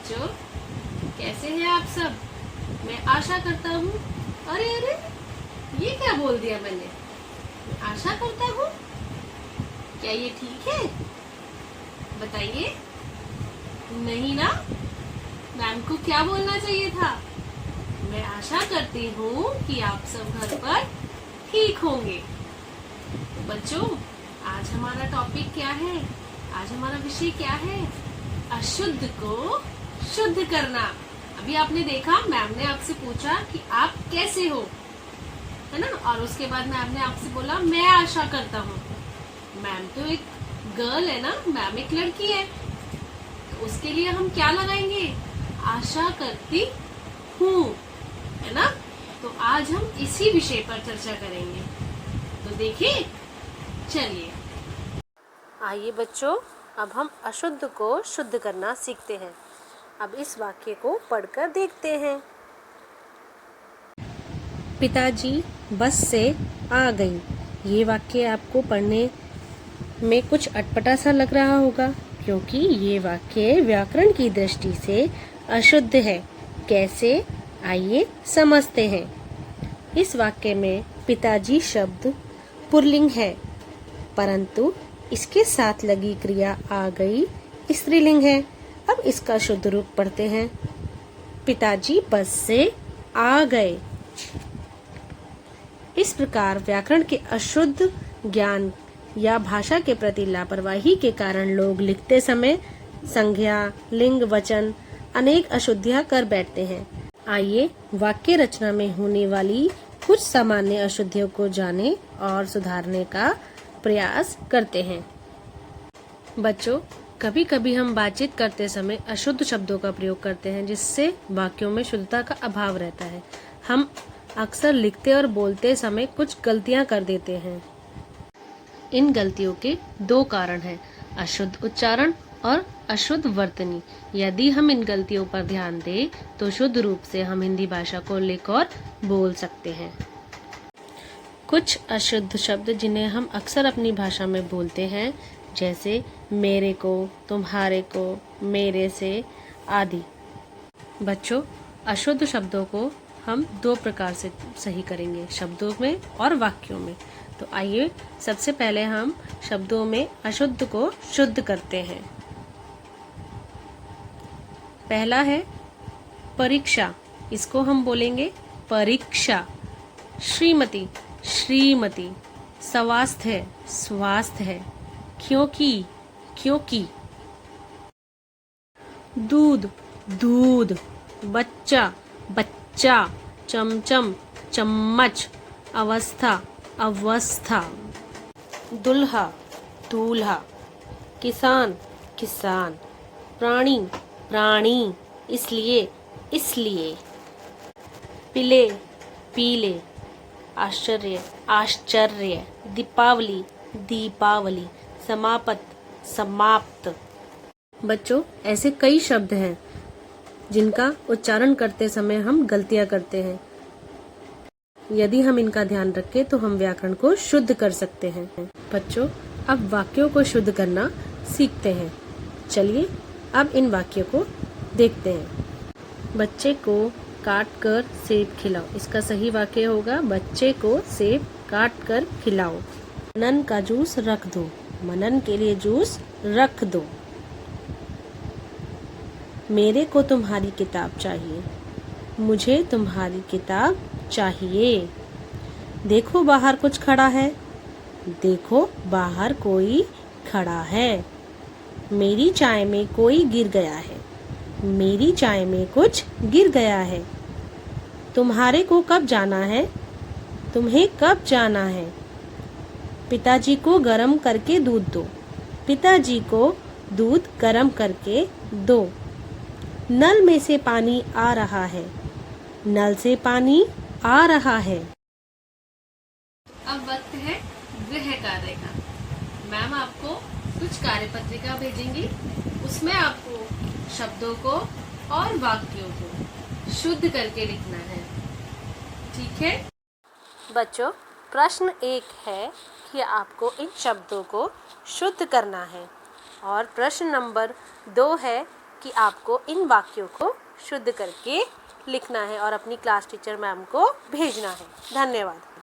बच्चों, कैसे हैं आप सब? मैं आशा करता हूँ। अरे अरे, ये क्या बोल दिया मैंने? मैं आशा करता हूँ। क्या ये ठीक है? बताइए। नहीं ना? मैम को क्या बोलना चाहिए था? मैं आशा करती हूँ कि आप सब घर पर ठीक होंगे। तो बच्चों, आज हमारा टॉपिक क्या है? आज हमारा विषय क्या है? अशुद्ध को शुद्ध करना। अभी आपने देखा, मैम ने आपसे पूछा कि आप कैसे हो, है ना? और उसके बाद मैम ने आपसे बोला मैं आशा करता हूँ। मैम तो एक गर्ल है ना, मैम एक लड़की है, तो उसके लिए हम क्या लगाएंगे? आशा करती हूँ, है ना? तो आज हम इसी विषय पर चर्चा करेंगे। तो देखिए, चलिए। आइए बच्चों, अब हम अशुद्ध को शुद्ध करना सीखते हैं। अब इस वाक्य को पढ़कर देखते हैं। पिताजी बस से आ गई। ये वाक्य आपको पढ़ने में कुछ अटपटा सा लग रहा होगा, क्योंकि ये वाक्य व्याकरण की दृष्टि से अशुद्ध है। कैसे? आइए समझते हैं। इस वाक्य में पिताजी शब्द पुल्लिंग है, परंतु इसके साथ लगी क्रिया आ गई स्त्रीलिंग है। अब इसका शुद्ध रूप पढ़ते हैं। पिताजी बस से आ गए। इस प्रकार व्याकरण के अशुद्ध ज्ञान या भाषा के प्रति लापरवाही के कारण लोग लिखते समय संज्ञा, लिंग, वचन अनेक अशुद्धियां कर बैठते हैं। आइए वाक्य रचना में होने वाली कुछ सामान्य अशुद्धियों को जाने और सुधारने का प्रयास करते हैं। बच्चों, कभी कभी हम बातचीत करते समय अशुद्ध शब्दों का प्रयोग करते हैं, जिससे वाक्यों में शुद्धता का अभाव रहता है। हम अक्सर लिखते और बोलते समय कुछ गलतियां कर देते हैं। इन गलतियों के दो कारण हैं, अशुद्ध उच्चारण और अशुद्ध वर्तनी। यदि हम इन गलतियों पर ध्यान दें तो शुद्ध रूप से हम हिंदी भाषा को लिख और बोल सकते हैं। कुछ अशुद्ध शब्द जिन्हें हम अक्सर अपनी भाषा में बोलते हैं, जैसे मेरे को, तुम्हारे को, मेरे से आदि। बच्चों, अशुद्ध शब्दों को हम दो प्रकार से सही करेंगे, शब्दों में और वाक्यों में। तो आइए सबसे पहले हम शब्दों में अशुद्ध को शुद्ध करते हैं। पहला है परीक्षा। इसको हम बोलेंगे परीक्षा। श्रीमती, श्रीमती। स्वास्थ्य, स्वास्थ्य है। क्योंकि, क्योंकि। दूध, दूध। बच्चा, बच्चा। चमचम, चम्मच। अवस्था, अवस्था। दुल्हा, दूल्हा। किसान, किसान। प्राणी, प्राणी। इसलिए, इसलिए। पीले, पीले। आश्चर्य, आश्चर्य। दीपावली, दीपावली। समाप्त, समाप्त। बच्चों, ऐसे कई शब्द हैं जिनका उच्चारण करते समय हम गलतियां करते हैं। यदि हम इनका ध्यान रखें तो हम व्याकरण को शुद्ध कर सकते हैं। बच्चों, अब वाक्यों को शुद्ध करना सीखते हैं। चलिए अब इन वाक्यों को देखते हैं। बच्चे को काट कर सेब खिलाओ। इसका सही वाक्य होगा, बच्चे को सेब काट कर खिलाओ। मनन का जूस रख दो। मनन के लिए जूस रख दो। मेरे को तुम्हारी किताब चाहिए। मुझे तुम्हारी किताब चाहिए। देखो बाहर कुछ खड़ा है। देखो बाहर कोई खड़ा है। मेरी चाय में कोई गिर गया है। मेरी चाय में कुछ गिर गया है। तुम्हारे को कब जाना है? तुम्हें कब जाना है? पिताजी को गरम करके दूध दो। पिताजी को दूध गरम करके दो। नल में से पानी आ रहा है। नल से पानी आ रहा है। अब वक्त है गृह कार्य का। मैम आपको कुछ कार्यपत्रिका भेजेंगी, उसमें आपको शब्दों को और वाक्यों को शुद्ध करके लिखना है। ठीक है बच्चों? प्रश्न 1 है कि आपको इन शब्दों को शुद्ध करना है, और प्रश्न नंबर 2 है कि आपको इन वाक्यों को शुद्ध करके लिखना है और अपनी क्लास टीचर मैम को भेजना है। धन्यवाद।